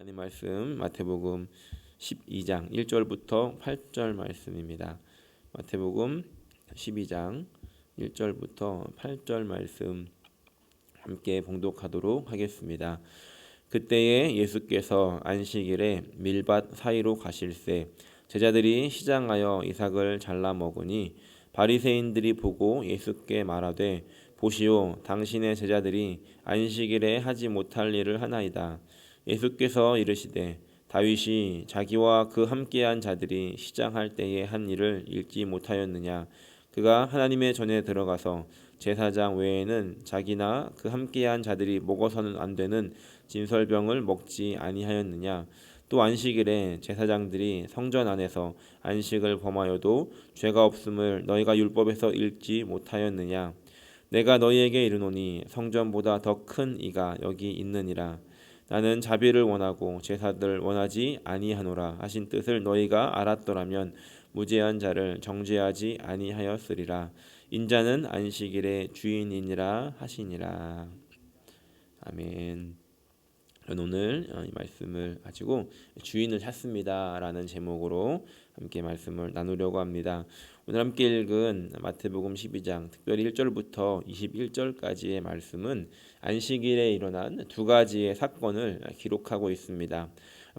하나님 말씀 마태복음 12장 1절부터 8절 말씀입니다. 마태복음 12장 1절부터 8절 말씀 함께 봉독하도록 하겠습니다. 그때에 예수께서 안식일에 밀밭 사이로 가실새 제자들이 시장하여 이삭을 잘라 먹으니 바리새인들이 보고 예수께 말하되 보시오, 당신의 제자들이 안식일에 하지 못할 일을 하나이다. 예수께서 이르시되 다윗이 자기와 그 함께한 자들이 시장할 때에 한 일을 읽지 못하였느냐. 그가 하나님의 전에 들어가서 제사장 외에는 자기나 그 함께한 자들이 먹어서는 안 되는 진설병을 먹지 아니하였느냐. 또 안식일에 제사장들이 성전 안에서 안식을 범하여도 죄가 없음을 너희가 율법에서 읽지 못하였느냐. 내가 너희에게 이르노니 성전보다 더 큰 이가 여기 있느니라. 나는 자비를 원하고 제사를 원하지 아니하노라 하신 뜻을 너희가 알았더라면 무죄한 자를 정죄하지 아니하였으리라. 인자는 안식일의 주인이니라 하시니라. 아멘. 오늘 이 말씀을 가지고 주인을 찾습니다라는 제목으로 함께 말씀을 나누려고 합니다. 오늘 함께 읽은 마태복음 12장 특별히 1절부터 21절까지의 말씀은 안식일에 일어난 두 가지의 사건을 기록하고 있습니다.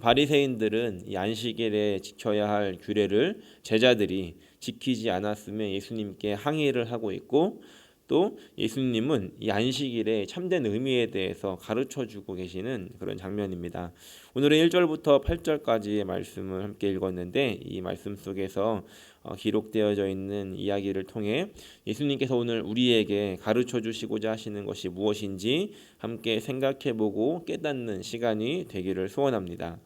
바리새인들은 이 안식일에 지켜야 할 규례를 제자들이 지키지 않았음에 예수님께 항의를 하고 있고, 또 예수님은 이 안식일의 참된 의미에 대해서 가르쳐주고 계시는 그런 장면입니다. 오늘은 1절부터 8절까지의 말씀을 함께 읽었는데, 이 말씀 속에서 기록되어져 있는 이야기를 통해 예수님께서 오늘 우리에게 가르쳐 주시고자 하시는 것이 무엇인지 함께 생각해보고 깨닫는 시간이 되기를 소원합니다.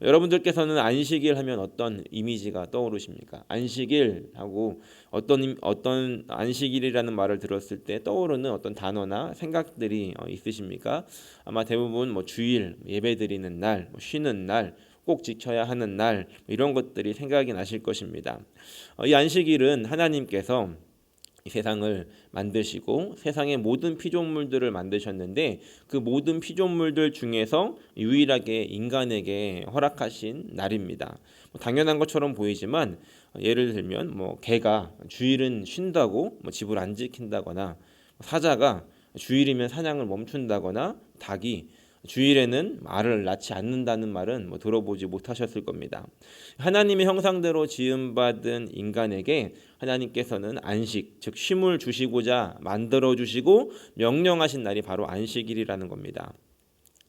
여러분들께서는 안식일 하면 어떤 이미지가 떠오르십니까? 안식일하고 어떤 안식일이라는 말을 들었을 때 떠오르는 어떤 단어나 생각들이 있으십니까? 아마 대부분 주일, 예배드리는 날, 쉬는 날, 꼭 지켜야 하는 날, 이런 것들이 생각이 나실 것입니다. 이 안식일은 하나님께서 이 세상을 만드시고 세상의 모든 피조물들을 만드셨는데, 그 모든 피조물들 중에서 유일하게 인간에게 허락하신 날입니다. 당연한 것처럼 보이지만, 예를 들면 개가 주일은 쉰다고 집을 안 지킨다거나, 사자가 주일이면 사냥을 멈춘다거나, 닭이 주일에는 알을 낳지 않는다는 말은 들어보지 못하셨을 겁니다. 하나님의 형상대로 지음받은 인간에게 하나님께서는 안식, 즉 쉼을 주시고자 만들어 주시고 명령하신 날이 바로 안식일이라는 겁니다.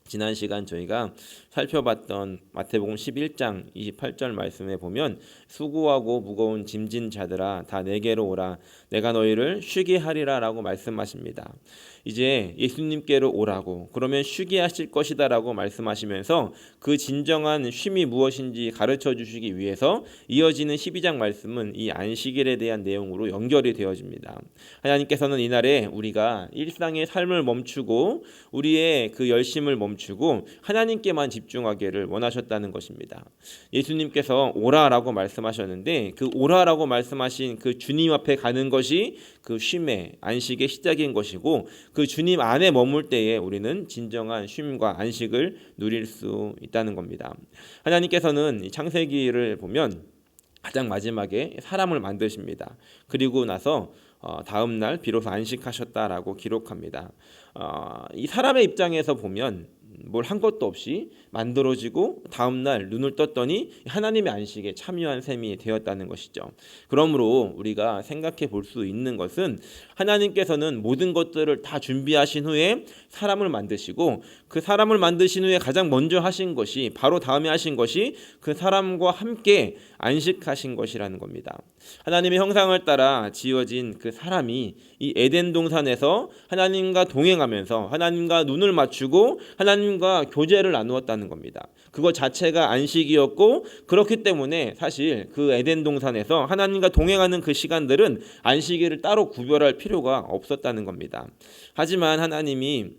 지난 시간 저희가 살펴봤던 마태복음 11장 28절 말씀에 보면 수고하고 무거운 짐진 자들아 다 내게로 오라 내가 너희를 쉬게 하리라 라고 말씀하십니다. 이제 예수님께로 오라고, 그러면 쉬게 하실 것이다 라고 말씀하시면서 그 진정한 쉼이 무엇인지 가르쳐 주시기 위해서 이어지는 12장 말씀은 이 안식일에 대한 내용으로 연결이 되어집니다. 하나님께서는 이날에 우리가 일상의 삶을 멈추고 우리의 그 열심을 멈추고 하나님께만 집중하기를 원하셨다는 것입니다. 예수님께서 오라라고 말씀하셨는데, 그 오라라고 말씀하신 그 주님 앞에 가는 것이 그 쉼의 안식의 시작인 것이고, 그 주님 안에 머물 때에 우리는 진정한 쉼과 안식을 누릴 수 있다는 겁니다. 하나님께서는 이 창세기를 보면 가장 마지막에 사람을 만드십니다. 그리고 나서 다음 날 비로소 안식하셨다라고 기록합니다. 이 사람의 입장에서 보면 뭘 한 것도 없이 만들어지고 다음 날 눈을 떴더니 하나님의 안식에 참여한 셈이 되었다는 것이죠. 그러므로 우리가 생각해 볼 수 있는 것은 하나님께서는 모든 것들을 다 준비하신 후에 사람을 만드시고, 그 사람을 만드신 후에 가장 먼저 하신 것이, 바로 다음에 하신 것이 그 사람과 함께 안식하신 것이라는 겁니다. 하나님의 형상을 따라 지어진 그 사람이 이 에덴 동산에서 하나님과 동행하면서 하나님과 눈을 맞추고 하나님과 교제를 나누었다는 겁니다. 그것 자체가 안식이었고, 그렇기 때문에 사실 그 에덴 동산에서 하나님과 동행하는 그 시간들은 안식일을 따로 구별할 필요가 없었다는 겁니다. 하지만 하나님이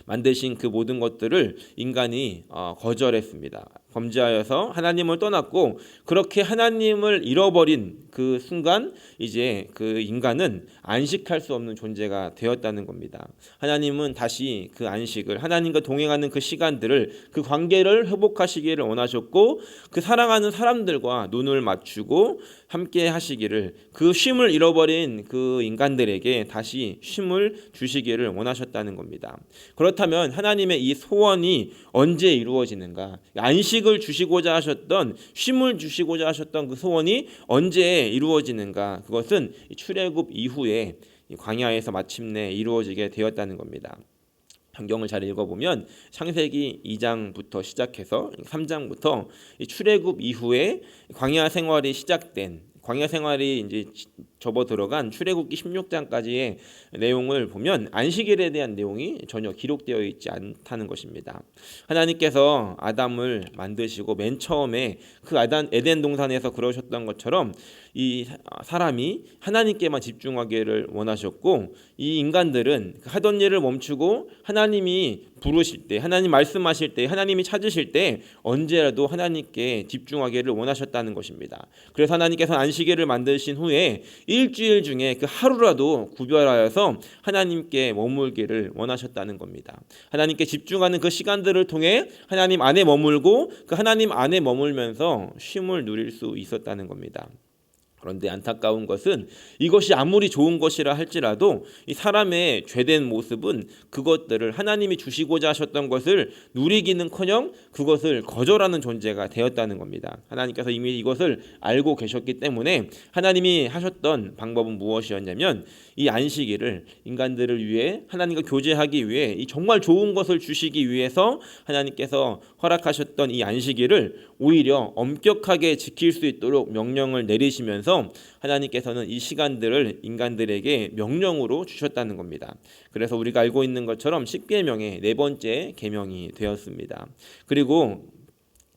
만드신 그 모든 것들을 인간이 거절했습니다. 범죄하여서 하나님을 떠났고, 그렇게 하나님을 잃어버린 그 순간 이제 그 인간은 안식할 수 없는 존재가 되었다는 겁니다. 하나님은 다시 그 안식을, 하나님과 동행하는 그 시간들을, 그 관계를 회복하시기를 원하셨고, 그 사랑하는 사람들과 눈을 맞추고 함께 하시기를, 그 쉼을 잃어버린 그 인간들에게 다시 쉼을 주시기를 원하셨다는 겁니다. 그렇다면 하나님의 이 소원이 언제 이루어지는가? 안식을 주시고자 하셨던, 쉼을 주시고자 하셨던 그 소원이 언제 이루어지는가? 그것은 출애굽 이후에 광야에서 마침내 이루어지게 되었다는 겁니다. 성경을 잘 읽어보면 창세기 2장부터 시작해서 3장부터 출애굽 이후에 광야 생활이 시작된, 광야 생활이 이제 접어 들어간 출애굽기 16장까지의 내용을 보면 안식일에 대한 내용이 전혀 기록되어 있지 않다는 것입니다. 하나님께서 아담을 만드시고 맨 처음에 그 에덴 동산에서 그러셨던 것처럼 이 사람이 하나님께만 집중하기를 원하셨고, 이 인간들은 하던 일을 멈추고 하나님이 부르실 때, 하나님 말씀하실 때, 하나님이 찾으실 때 언제라도 하나님께 집중하기를 원하셨다는 것입니다. 그래서 하나님께서 안식일을 만드신 후에 일주일 중에 그 하루라도 구별하여서 하나님께 머물기를 원하셨다는 겁니다. 하나님께 집중하는 그 시간들을 통해 하나님 안에 머물고, 그 하나님 안에 머물면서 쉼을 누릴 수 있었다는 겁니다. 그런데 안타까운 것은 이것이 아무리 좋은 것이라 할지라도 이 사람의 죄된 모습은 그것들을, 하나님이 주시고자 하셨던 것을 누리기는커녕 그것을 거절하는 존재가 되었다는 겁니다. 하나님께서 이미 이것을 알고 계셨기 때문에 하나님이 하셨던 방법은 무엇이었냐면, 이 안식일을 인간들을 위해, 하나님과 교제하기 위해, 이 정말 좋은 것을 주시기 위해서 하나님께서 허락하셨던 이 안식일을 오히려 엄격하게 지킬 수 있도록 명령을 내리시면서 하나님께서는 이 시간들을 인간들에게 명령으로 주셨다는 겁니다. 그래서 우리가 알고 있는 것처럼 십계명의 네 번째 계명이 되었습니다. 그리고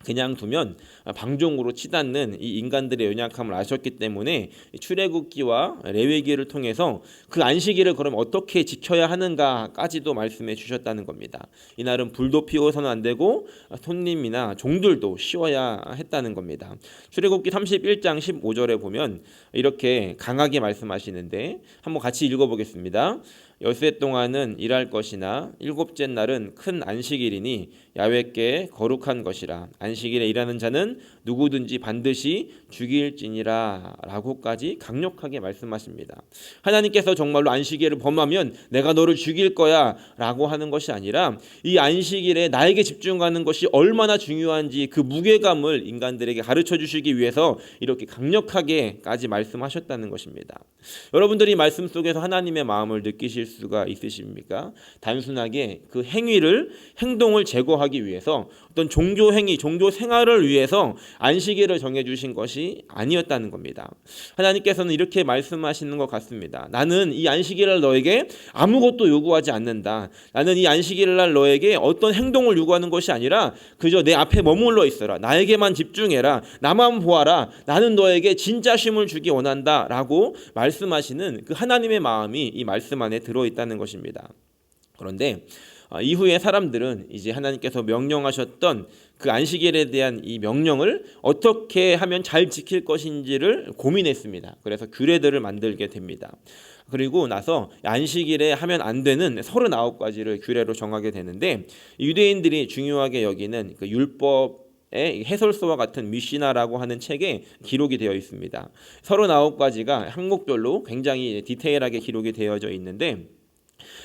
그냥 두면 방종으로 치닫는 이 인간들의 연약함을 아셨기 때문에 출애굽기와 레위기를 통해서 그 안식일을 그럼 어떻게 지켜야 하는가까지도 말씀해 주셨다는 겁니다. 이날은 불도 피워서는 안 되고 손님이나 종들도 쉬어야 했다는 겁니다. 출애굽기 31장 15절에 보면 이렇게 강하게 말씀하시는데 한번 같이 읽어보겠습니다. 엿새 동안은 일할 것이나 일곱째 날은 큰 안식일이니 야훼께 거룩한 것이라. 안식일에 일하는 자는 누구든지 반드시 죽일지니라 라고까지 강력하게 말씀하십니다. 하나님께서 정말로 안식일을 범하면 내가 너를 죽일 거야 라고 하는 것이 아니라, 이 안식일에 나에게 집중하는 것이 얼마나 중요한지 그 무게감을 인간들에게 가르쳐 주시기 위해서 이렇게 강력하게까지 말씀하셨다는 것입니다. 여러분들이 말씀 속에서 하나님의 마음을 느끼실 수가 있으십니까? 단순하게 그 행동을 제거하기 위해서, 어떤 종교 행위, 종교 생활을 위해서 안식일을 정해주신 것이 아니었다는 겁니다. 하나님께서는 이렇게 말씀하시는 것 같습니다. 나는 이 안식일을 너에게 아무것도 요구하지 않는다. 나는 이 안식일을 날 너에게 어떤 행동을 요구하는 것이 아니라 그저 내 앞에 머물러 있어라. 나에게만 집중해라. 나만 보아라. 나는 너에게 진짜 쉼을 주기 원한다 라고 말씀하시는 그 하나님의 마음이 이 말씀 안에 들어있다는 것입니다. 그런데 이후에 사람들은 이제 하나님께서 명령하셨던 그 안식일에 대한 이 명령을 어떻게 하면 잘 지킬 것인지를 고민했습니다. 그래서 규례들을 만들게 됩니다. 그리고 나서 안식일에 하면 안 되는 39가지를 규례로 정하게 되는데, 유대인들이 중요하게 여기는 그 율법 해설서와 같은 미시나라고 하는 책에 기록이 되어 있습니다. 39가지가 항목별로 굉장히 디테일하게 기록이 되어져 있는데,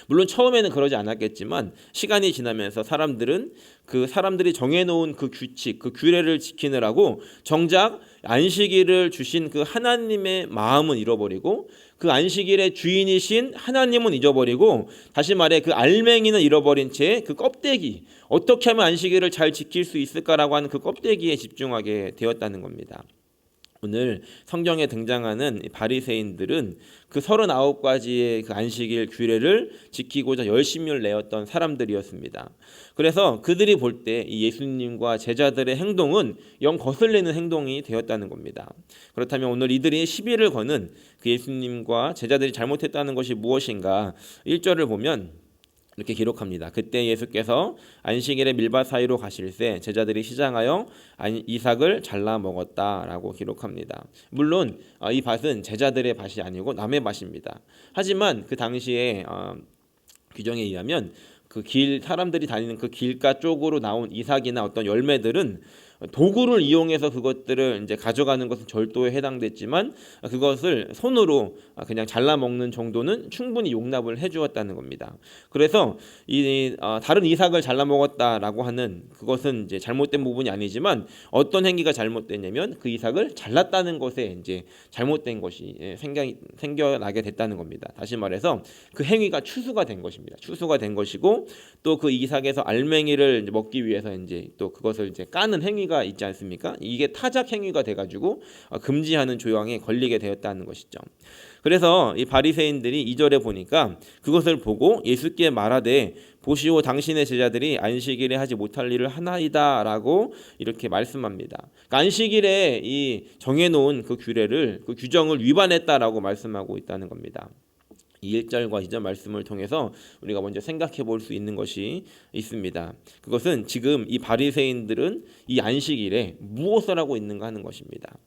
물론 처음에는 그러지 않았겠지만 시간이 지나면서 사람들이 정해놓은 그 규칙, 그 규례를 지키느라고 정작 안식일을 주신 그 하나님의 마음은 잃어버리고, 그 안식일의 주인이신 하나님은 잊어버리고, 다시 말해 그 알맹이는 잃어버린 채 그 껍데기, 어떻게 하면 안식일을 잘 지킬 수 있을까라고 하는 그 껍데기에 집중하게 되었다는 겁니다. 오늘 성경에 등장하는 바리새인들은 그 39가지의 그 안식일 규례를 지키고자 열심을 내었던 사람들이었습니다. 그래서 그들이 볼 때 이 예수님과 제자들의 행동은 영 거슬리는 행동이 되었다는 겁니다. 그렇다면 오늘 이들이 시비를 거는 그 예수님과 제자들이 잘못했다는 것이 무엇인가? 1절을 보면 이렇게 기록합니다. 그때 예수께서 안식일에 밀밭 사이로 가실새 제자들이 시장하여 이삭을 잘라 먹었다라고 기록합니다. 물론 이 밭은 제자들의 밭이 아니고 남의 밭입니다. 하지만 그 당시에 규정에 의하면 사람들이 다니는 그 길가 쪽으로 나온 이삭이나 어떤 열매들은 도구를 이용해서 그것들을 이제 가져가는 것은 절도에 해당됐지만 그것을 손으로 그냥 잘라 먹는 정도는 충분히 용납을 해주었다는 겁니다. 그래서 다른 이삭을 잘라 먹었다라고 하는 그것은 이제 잘못된 부분이 아니지만 어떤 행위가 잘못됐냐면 그 이삭을 잘랐다는 것에 이제 잘못된 것이 생겨나게 됐다는 겁니다. 다시 말해서 그 행위가 추수가 된 것입니다. 추수가 된 것이고 또 그 이삭에서 알맹이를 먹기 위해서 이제 또 그것을 이제 까는 행위가 있지 않습니까? 이게 타작 행위가 돼가지고 금지하는 조항에 걸리게 되었다는 것이죠. 그래서 이 바리새인들이 2절에 보니까 그것을 보고 예수께 말하되 보시오 당신의 제자들이 안식일에 하지 못할 일을 하나이다라고 이렇게 말씀합니다. 그러니까 안식일에 이 정해놓은 그 규정을 위반했다라고 말씀하고 있다는 겁니다. 이 1절과 2절 말씀을 통해서 우리가 먼저 생각해 볼 수 있는 것이 있습니다. 그것은 지금 이 바리새인들은 이 안식일에 무엇을 하고 있는가 하는 것입니다.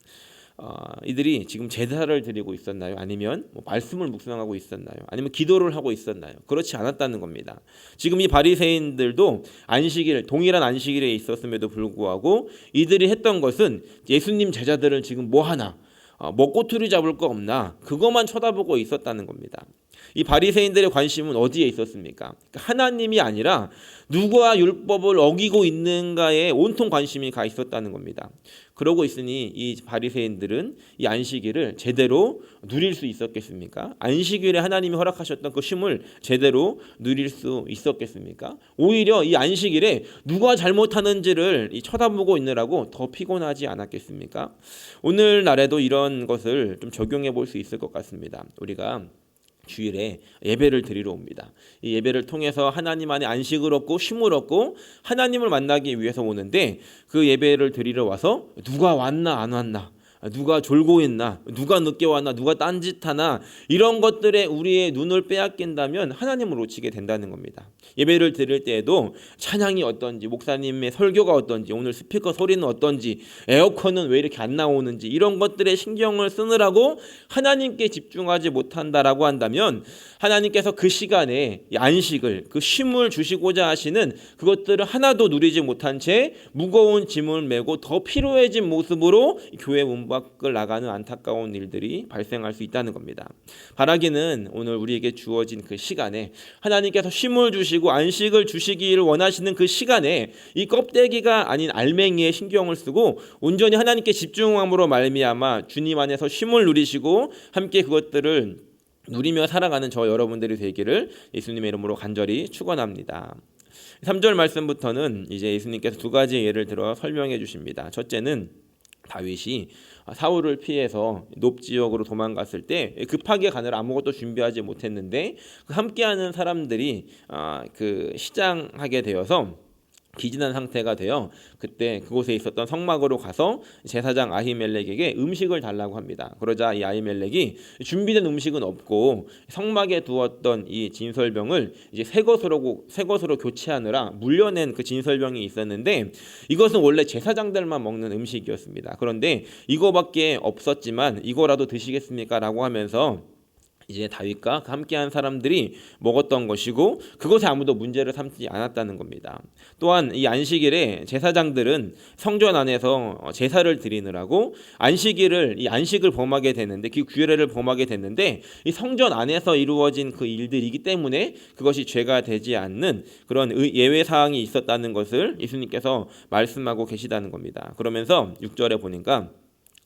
이들이 지금 제사를 드리고 있었나요? 아니면 말씀을 묵상하고 있었나요? 아니면 기도를 하고 있었나요? 그렇지 않았다는 겁니다. 지금 이 바리새인들도 동일한 안식일에 있었음에도 불구하고 이들이 했던 것은 예수님 제자들은 지금 뭐 하나? 먹고투리 잡을 거 없나? 그것만 쳐다보고 있었다는 겁니다. 이 바리새인들의 관심은 어디에 있었습니까? 하나님이 아니라 누가 율법을 어기고 있는가에 온통 관심이 가 있었다는 겁니다. 그러고 있으니 이 바리새인들은 이 안식일을 제대로 누릴 수 있었겠습니까? 안식일에 하나님이 허락하셨던 그 쉼을 제대로 누릴 수 있었겠습니까? 오히려 이 안식일에 누가 잘못하는지를 쳐다보고 있느라고 더 피곤하지 않았겠습니까? 오늘날에도 이런 것을 좀 적용해 볼 수 있을 것 같습니다. 우리가 주일에 예배를 드리러 옵니다. 이 예배를 통해서 하나님 안에 안식을 얻고 쉼을 얻고 하나님을 만나기 위해서 오는데 그 예배를 드리러 와서 누가 왔나 안 왔나, 누가 졸고 있나, 누가 늦게 왔나, 누가 딴짓하나 이런 것들에 우리의 눈을 빼앗긴다면 하나님을 놓치게 된다는 겁니다. 예배를 드릴 때에도 찬양이 어떤지, 목사님의 설교가 어떤지, 오늘 스피커 소리는 어떤지, 에어컨은 왜 이렇게 안 나오는지 이런 것들에 신경을 쓰느라고 하나님께 집중하지 못한다라고 한다면 하나님께서 그 시간에 안식을, 그 쉼을 주시고자 하시는 그것들을 하나도 누리지 못한 채 무거운 짐을 메고 더 피로해진 모습으로 교회 문 밖을 나가는 안타까운 일들이 발생할 수 있다는 겁니다. 바라기는 오늘 우리에게 주어진 그 시간에 하나님께서 쉼을 주시고 안식을 주시기를 원하시는 그 시간에 이 껍데기가 아닌 알맹이에 신경을 쓰고 온전히 하나님께 집중함으로 말미암아 주님 안에서 쉼을 누리시고 함께 그것들을 누리며 살아가는 저 여러분들이 되기를 예수님의 이름으로 간절히 축원합니다. 3절 말씀부터는 이제 예수님께서 두 가지 예를 들어 설명해 주십니다. 첫째는 다윗이 사울을 피해서 높지역으로 도망갔을 때 급하게 가느라 아무것도 준비하지 못했는데 함께하는 사람들이 시장하게 되어서 기진한 상태가 되어 그때 그곳에 있었던 성막으로 가서 제사장 아히멜렉에게 음식을 달라고 합니다. 그러자 이 아히멜렉이 준비된 음식은 없고 성막에 두었던 이 진설병을 이제 새 것으로 교체하느라 물려낸 그 진설병이 있었는데 이것은 원래 제사장들만 먹는 음식이었습니다. 그런데 이거밖에 없었지만 이거라도 드시겠습니까? 라고 하면서 이제 다윗과 함께한 사람들이 먹었던 것이고 그것에 아무도 문제를 삼지 않았다는 겁니다. 또한 이 안식일에 제사장들은 성전 안에서 제사를 드리느라고 이 안식을 범하게 되는데 그 규례를 범하게 됐는데 이 성전 안에서 이루어진 그 일들이기 때문에 그것이 죄가 되지 않는 그런 예외 사항이 있었다는 것을 예수님께서 말씀하고 계시다는 겁니다. 그러면서 6절에 보니까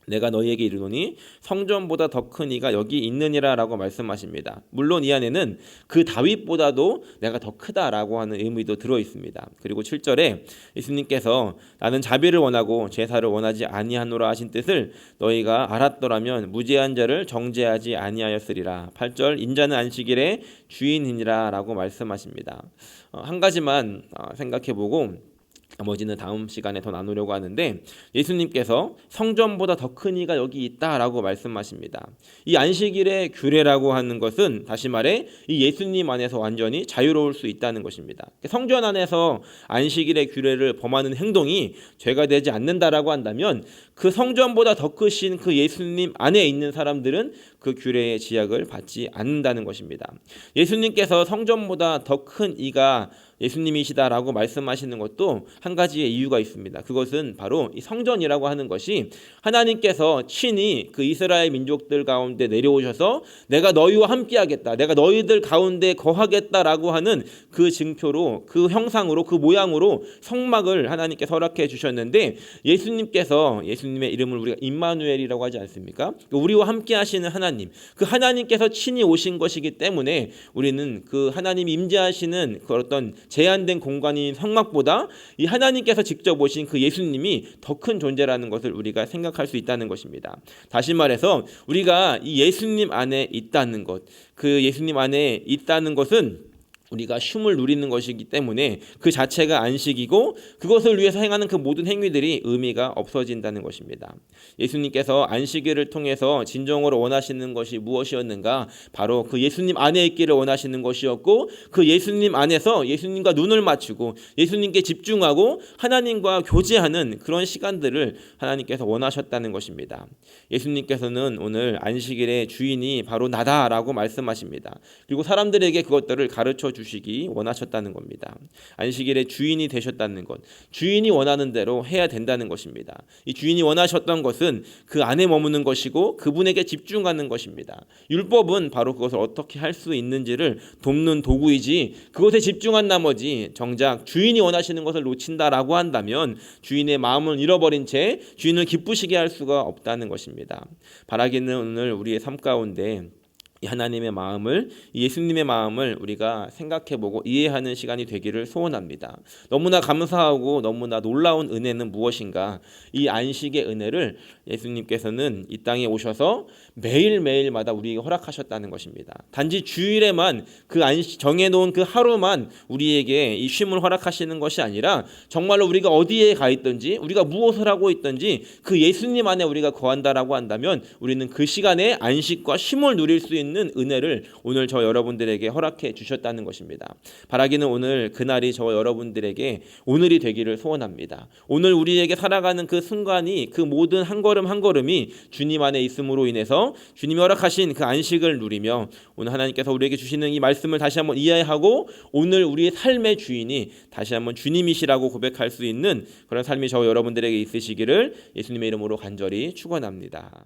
내가 너희에게 이르노니 성전보다 더 큰 이가 여기 있느니라 라고 말씀하십니다. 물론 이 안에는 그 다윗보다도 내가 더 크다라고 하는 의미도 들어있습니다. 그리고 7절에 예수님께서 나는 자비를 원하고 제사를 원하지 아니하노라 하신 뜻을 너희가 알았더라면 무죄한 자를 정죄하지 아니하였으리라. 8절 인자는 안식일의 주인이니라 라고 말씀하십니다. 한 가지만 생각해보고 나머지는 다음 시간에 더 나누려고 하는데, 예수님께서 성전보다 더 큰 이가 여기 있다라고 말씀하십니다. 이 안식일의 규례라고 하는 것은 다시 말해 이 예수님 안에서 완전히 자유로울 수 있다는 것입니다. 성전 안에서 안식일의 규례를 범하는 행동이 죄가 되지 않는다라고 한다면, 그 성전보다 더 크신 그 예수님 안에 있는 사람들은 그 규례의 지약을 받지 않는다는 것입니다. 예수님께서 성전보다 더 큰 이가 예수님이시다라고 말씀하시는 것도 한 가지의 이유가 있습니다. 그것은 바로 이 성전이라고 하는 것이 하나님께서 친히 그 이스라엘 민족들 가운데 내려오셔서 내가 너희와 함께하겠다, 내가 너희들 가운데 거하겠다라고 하는 그 증표로, 그 형상으로, 그 모양으로 성막을 하나님께 허락해 주셨는데, 예수님의 이름을 우리가 임마누엘이라고 하지 않습니까? 우리와 함께하시는 하나님, 그 하나님께서 친히 오신 것이기 때문에 우리는 그 하나님 임재하시는 그 어떤 제한된 공간인 성막보다 이 하나님께서 직접 오신 그 예수님이 더 큰 존재라는 것을 우리가 생각할 수 있다는 것입니다. 다시 말해서 우리가 이 예수님 안에 있다는 것, 그 예수님 안에 있다는 것은 우리가 쉼을 누리는 것이기 때문에 그 자체가 안식이고, 그것을 위해서 행하는 그 모든 행위들이 의미가 없어진다는 것입니다. 예수님께서 안식일을 통해서 진정으로 원하시는 것이 무엇이었는가? 바로 그 예수님 안에 있기를 원하시는 것이었고, 그 예수님 안에서 예수님과 눈을 맞추고 예수님께 집중하고 하나님과 교제하는 그런 시간들을 하나님께서 원하셨다는 것입니다. 예수님께서는 오늘 안식일의 주인이 바로 나다라고 말씀하십니다. 그리고 사람들에게 그것들을 가르쳐 주시기 원하셨다는 겁니다. 안식일의 주인이 되셨다는 것, 주인이 원하는 대로 해야 된다는 것입니다. 이 주인이 원하셨던 것은 그 안에 머무는 것이고 그분에게 집중하는 것입니다. 율법은 바로 그것을 어떻게 할 수 있는지를 돕는 도구이지, 그것에 집중한 나머지 정작 주인이 원하시는 것을 놓친다라고 한다면 주인의 마음을 잃어버린 채 주인을 기쁘시게 할 수가 없다는 것입니다. 바라기는 오늘 우리의 삶 가운데 이 하나님의 마음을, 예수님의 마음을 우리가 생각해보고 이해하는 시간이 되기를 소원합니다. 너무나 감사하고 너무나 놀라운 은혜는 무엇인가? 이 안식의 은혜를 예수님께서는 이 땅에 오셔서 매일매일마다 우리에게 허락하셨다는 것입니다. 단지 주일에만 그 정해놓은 그 하루만 우리에게 이 쉼을 허락하시는 것이 아니라, 정말로 우리가 어디에 가 있든지, 우리가 무엇을 하고 있든지 그 예수님 안에 우리가 거한다라고 한다면 우리는 그 시간에 안식과 쉼을 누릴 수 있는 은혜를 오늘 저 여러분들에게 허락해 주셨다는 것입니다. 바라기는 오늘 그날이 저 여러분들에게 오늘이 되기를 소원합니다. 오늘 우리에게 살아가는 그 순간이, 그 모든 한 걸음 한 걸음이 주님 안에 있음으로 인해서 주님이 허락하신 그 안식을 누리며 오늘 하나님께서 우리에게 주시는 이 말씀을 다시 한번 이해하고 오늘 우리의 삶의 주인이 다시 한번 주님이시라고 고백할 수 있는 그런 삶이 저 여러분들에게 있으시기를 예수님의 이름으로 간절히 축원합니다.